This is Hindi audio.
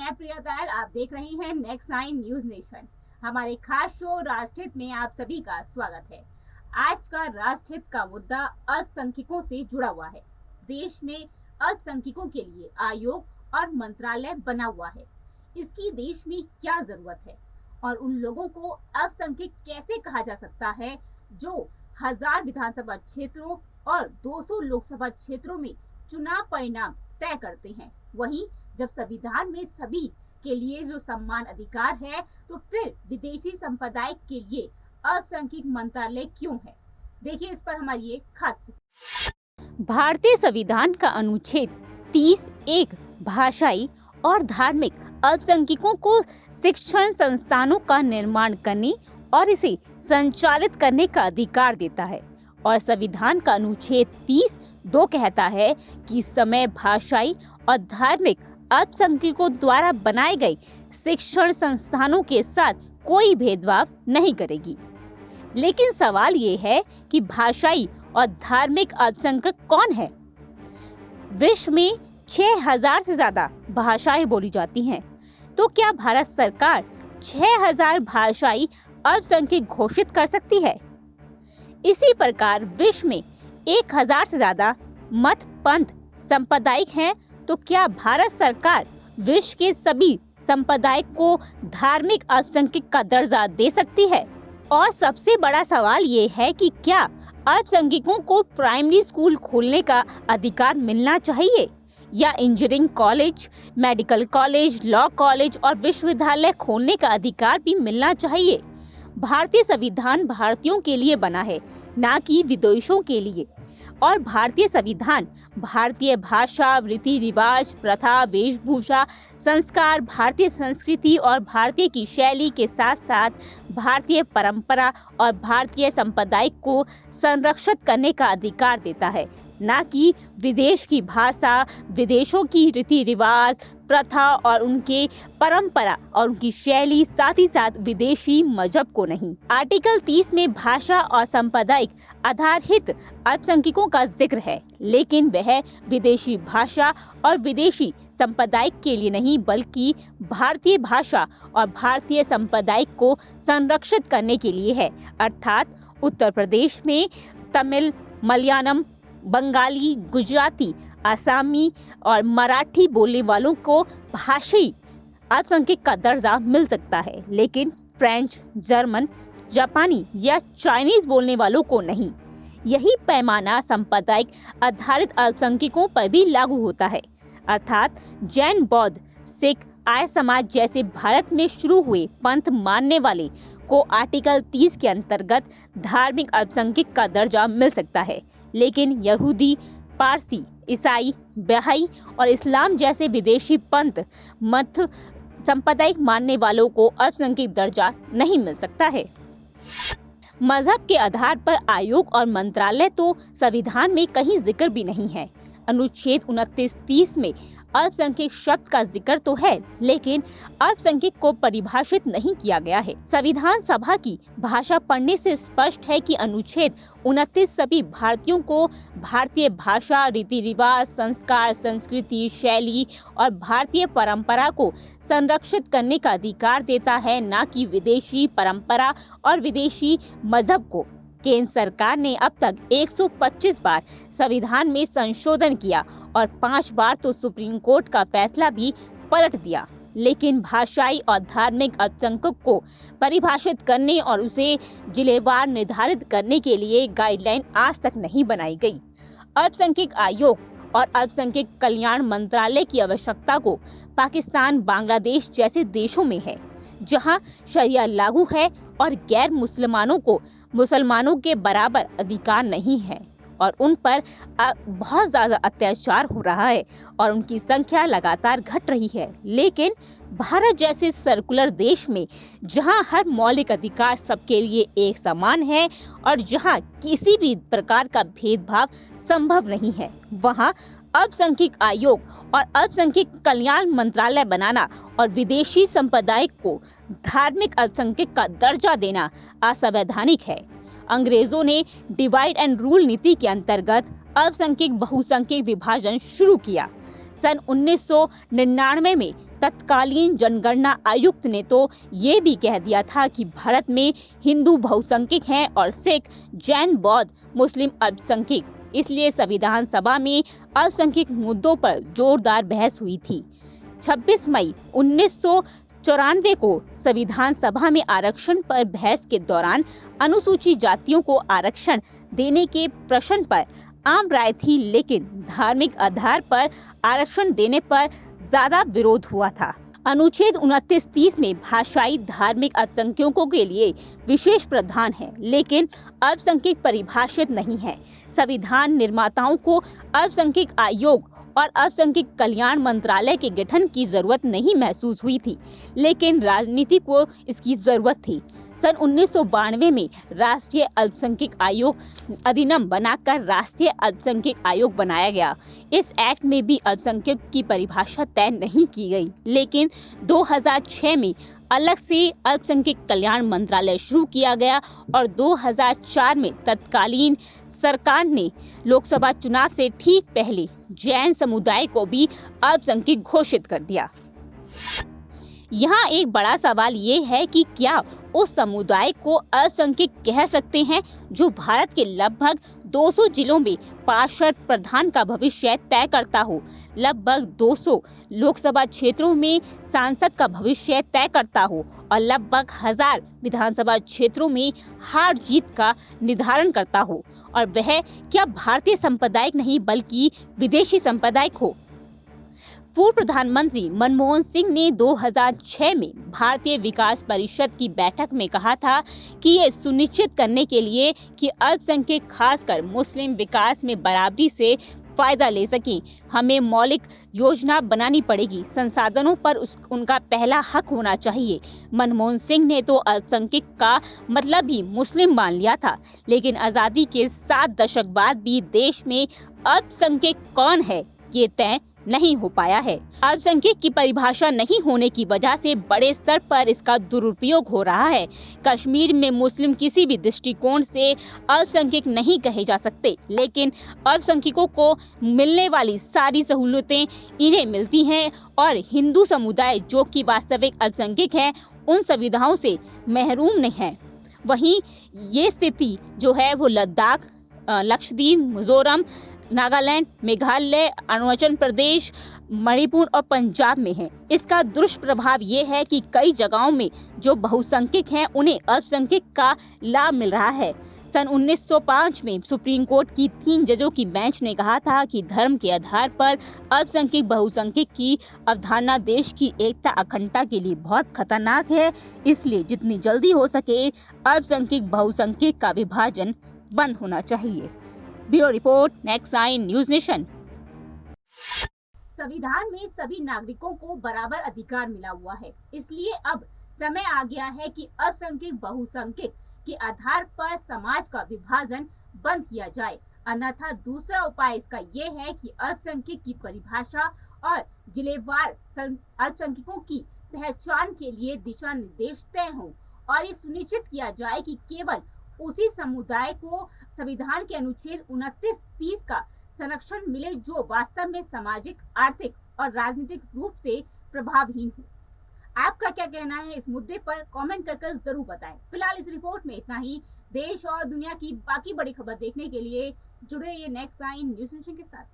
मैं प्रिया दयाल, आप देख रही हैं नेक्स्ट 9 न्यूज नेशन। हमारे खास शो राष्ट्रहित में आप सभी का स्वागत है। आज का राष्ट्रहित का मुद्दा अल्पसंख्यकों से जुड़ा हुआ है। देश में अल्पसंख्यकों के लिए आयोग और मंत्रालय बना हुआ है। इसकी देश में क्या जरूरत है और उन लोगों को अल्पसंख्यक कैसे कहा जा सकता है जो 1000 विधानसभा क्षेत्रों और 200 लोकसभा क्षेत्रों में चुनाव परिणाम तय करते हैं। वहीं जब संविधान में सभी के लिए जो सम्मान अधिकार है, तो फिर विदेशी संप्रदाय के लिए अल्पसंख्यक मंत्रालय क्यों है? देखिए इस पर हमारी ये खास। भारतीय संविधान का अनुच्छेद 30(1) भाषाई और धार्मिक अल्पसंख्यकों को शिक्षण संस्थानों का निर्माण करने और इसे संचालित करने का अधिकार देता है और संविधान का अनुच्छेद 30(2) कहता है कि समय भाषाई और धार्मिक अल्पसंख्यकों द्वारा बनाए गए शिक्षण संस्थानों के साथ कोई भेदभाव नहीं करेगी। लेकिन सवाल ये है कि भाषाई और धार्मिक अल्पसंख्यक कौन है? विश्व में 6000 से ज्यादा भाषाएं बोली जाती हैं, तो क्या भारत सरकार 6000 भाषाई अल्पसंख्यक घोषित कर सकती है? इसी प्रकार विश्व में 1000 से ज्यादा मत पंथ सांप्रदायिक हैं, तो क्या भारत सरकार विश्व के सभी संप्रदाय को धार्मिक अल्पसंख्यक का दर्जा दे सकती है? और सबसे बड़ा सवाल ये है कि क्या अल्पसंख्यकों को प्राइमरी स्कूल खोलने का अधिकार मिलना चाहिए या engineering college, medical college, law college और विश्वविद्यालय खोलने का अधिकार भी मिलना चाहिए? भारतीय संविधान भारतीयों के लिए बना है, ना कि विदेशियों के लिए। और भारतीय संविधान भारतीय भाषा, रीति रिवाज, प्रथा, वेशभूषा, संस्कार, भारतीय संस्कृति और भारतीय की शैली के साथ साथ भारतीय परंपरा और भारतीय संप्रदाय को संरक्षित करने का अधिकार देता है, ना कि विदेश की भाषा, विदेशों की रीति रिवाज, प्रथा और उनके परंपरा और उनकी शैली, साथ ही साथ विदेशी मजहब को नहीं। आर्टिकल 30 में भाषा और सांप्रदायिक आधारित अल्पसंख्यकों का जिक्र है, लेकिन वह विदेशी भाषा और विदेशी सांप्रदायिक के लिए नहीं, बल्कि भारतीय भाषा और भारतीय सांप्रदायिक को संरक्षित करने के लिए है। अर्थात उत्तर प्रदेश में तमिल, मलयालम, बंगाली, गुजराती, आसामी और मराठी बोलने वालों को भाषाई अल्पसंख्यक का दर्जा मिल सकता है, लेकिन फ्रेंच, जर्मन, जापानी या चाइनीज बोलने वालों को नहीं। यही पैमाना सांप्रदायिक आधारित अल्पसंख्यकों पर भी लागू होता है। अर्थात जैन, बौद्ध, सिख, आर्य समाज जैसे भारत में शुरू हुए पंथ मानने वाले को आर्टिकल 30 के अंतर्गत धार्मिक अल्पसंख्यक का दर्जा मिल सकता है, लेकिन यहूदी, पारसी, ईसाई, बहाई और इस्लाम जैसे विदेशी पंथ मत सांप्रदायिक मानने वालों को अल्पसंख्यक दर्जा नहीं मिल सकता है। मजहब के आधार पर आयोग और मंत्रालय तो संविधान में कहीं जिक्र भी नहीं है। अनुच्छेद 29-30 में अल्पसंख्यक शब्द का जिक्र तो है, लेकिन अल्पसंख्यक को परिभाषित नहीं किया गया है। संविधान सभा की भाषा पढ़ने से स्पष्ट है कि अनुच्छेद 29 सभी भारतीयों को भारतीय भाषा, रीति रिवाज, संस्कार, संस्कृति, शैली और भारतीय परंपरा को संरक्षित करने का अधिकार देता है, ना कि विदेशी परंपरा और विदेशी मजहब को। केंद्र सरकार ने अब तक 125 बार संविधान में संशोधन किया और 5 बार तो सुप्रीम कोर्ट का फैसला भी पलट दिया, लेकिन भाषाई और धार्मिक अल्पसंख्यक को परिभाषित करने और उसे जिलेवार निर्धारित करने के लिए गाइडलाइन आज तक नहीं बनाई गई। अल्पसंख्यक आयोग और अल्पसंख्यक कल्याण मंत्रालय की आवश्यकता को पाकिस्तान, बांग्लादेश जैसे देशों में है, जहां शरिया लागू है और गैर मुसलमानों को मुसलमानों के बराबर अधिकार नहीं है और उन पर बहुत ज्यादा अत्याचार हो रहा है और उनकी संख्या लगातार घट रही है। लेकिन भारत जैसे सर्कुलर देश में, जहां हर मौलिक अधिकार सबके लिए एक समान है और जहां किसी भी प्रकार का भेदभाव संभव नहीं है, वहां अल्पसंख्यक आयोग और अल्पसंख्यक कल्याण मंत्रालय बनाना और विदेशी संप्रदाय को धार्मिक अल्पसंख्यक का दर्जा देना असंवैधानिक है। अंग्रेजों ने डिवाइड एंड रूल नीति के अंतर्गत अल्पसंख्यक बहुसंख्यक विभाजन शुरू किया। सन 1999 में तत्कालीन जनगणना आयुक्त ने तो ये भी कह दिया था कि भारत में हिंदू बहुसंख्यक हैं और सिख, जैन, बौद्ध, मुस्लिम अल्पसंख्यक। इसलिए संविधान सभा में अल्पसंख्यक मुद्दों पर जोरदार बहस हुई थी। 26 मई 1994 को संविधान सभा में आरक्षण पर बहस के दौरान अनुसूचित जातियों को आरक्षण देने के प्रश्न पर आम राय थी, लेकिन धार्मिक आधार पर आरक्षण देने पर ज्यादा विरोध हुआ था। अनुच्छेद 29-30 में भाषाई धार्मिक अल्पसंख्यकों के लिए विशेष प्रावधान है, लेकिन अल्पसंख्यक परिभाषित नहीं है। संविधान निर्माताओं को अल्पसंख्यक आयोग और अल्पसंख्यक कल्याण मंत्रालय के गठन की जरूरत नहीं महसूस हुई थी, लेकिन राजनीति को इसकी जरूरत थी। सन 1992 में राष्ट्रीय अल्पसंख्यक आयोग अधिनियम बनाकर राष्ट्रीय अल्पसंख्यक आयोग बनाया गया। इस एक्ट में भी अल्पसंख्यक की परिभाषा तय नहीं की गई, लेकिन 2006 में अलग से अल्पसंख्यक कल्याण मंत्रालय शुरू किया गया और 2004 में तत्कालीन सरकार ने लोकसभा चुनाव से ठीक पहले जैन समुदाय को भी अल्पसंख्यक घोषित कर दिया। यहाँ एक बड़ा सवाल ये है कि क्या उस समुदाय को अल्पसंख्यक कह सकते हैं जो भारत के लगभग 200 जिलों में पार्षद प्रधान का भविष्य तय करता हो, लगभग 200 लोकसभा क्षेत्रों में सांसद का भविष्य तय करता हो और लगभग 1000 विधानसभा क्षेत्रों में हार जीत का निर्धारण करता हो, और वह क्या भारतीय सांप्रदायिक नहीं बल्कि विदेशी सांप्रदायिक हो। पूर्व प्रधानमंत्री मनमोहन सिंह ने 2006 में भारतीय विकास परिषद की बैठक में कहा था कि ये सुनिश्चित करने के लिए कि अल्पसंख्यक खासकर मुस्लिम विकास में बराबरी से फायदा ले सकें, हमें मौलिक योजना बनानी पड़ेगी, संसाधनों पर उनका पहला हक होना चाहिए। मनमोहन सिंह ने तो अल्पसंख्यक का मतलब ही मुस्लिम मान लिया था, लेकिन आज़ादी के 7 दशक बाद भी देश में अल्पसंख्यक कौन है ये तय नहीं हो पाया है। अल्पसंख्यक की परिभाषा नहीं होने की वजह से बड़े स्तर पर इसका दुरुपयोग हो रहा है। कश्मीर में मुस्लिम किसी भी दृष्टिकोण से अल्पसंख्यक नहीं कहे जा सकते, लेकिन अल्पसंख्यकों को मिलने वाली सारी सहूलतें इन्हें मिलती हैं और हिंदू समुदाय जो कि वास्तविक अल्पसंख्यक है उन सुविधाओं से महरूम नहीं है। वहीं ये स्थिति जो है वो लद्दाख, लक्षद्वीप, मिजोरम, नागालैंड, मेघालय, अरुणाचल प्रदेश, मणिपुर और पंजाब में है। इसका दुष्प्रभाव ये है कि कई जगहों में जो बहुसंख्यक हैं उन्हें अल्पसंख्यक का लाभ मिल रहा है। सन 1905 में सुप्रीम कोर्ट की 3 जजों की बेंच ने कहा था कि धर्म के आधार पर अल्पसंख्यक बहुसंख्यक की अवधारणा देश की एकता अखंडता के लिए बहुत खतरनाक है, इसलिए जितनी जल्दी हो सके अल्पसंख्यक बहुसंख्यक का विभाजन बंद होना चाहिए। Bureau report, next sign News Nation. संविधान में सभी नागरिकों को बराबर अधिकार मिला हुआ है, इसलिए अब समय आ गया है कि अल्पसंख्यक बहुसंख्यक के आधार पर समाज का विभाजन बंद किया जाए। अन्यथा दूसरा उपाय इसका ये है कि अल्पसंख्यक की परिभाषा और जिलेवार अल्पसंख्यकों की पहचान के लिए दिशा निर्देश तय हों और ये सुनिश्चित किया जाए कि केवल उसी समुदाय को संविधान के अनुच्छेद 29-30 का संरक्षण मिले जो वास्तव में सामाजिक, आर्थिक और राजनीतिक रूप से प्रभावहीन हो। आपका क्या कहना है इस मुद्दे पर कमेंट कर जरूर बताएं। फिलहाल इस रिपोर्ट में इतना ही। देश और दुनिया की बाकी बड़ी खबर देखने के लिए जुड़े रहिए नेक्स्ट साइन न्यूज नेशन के साथ।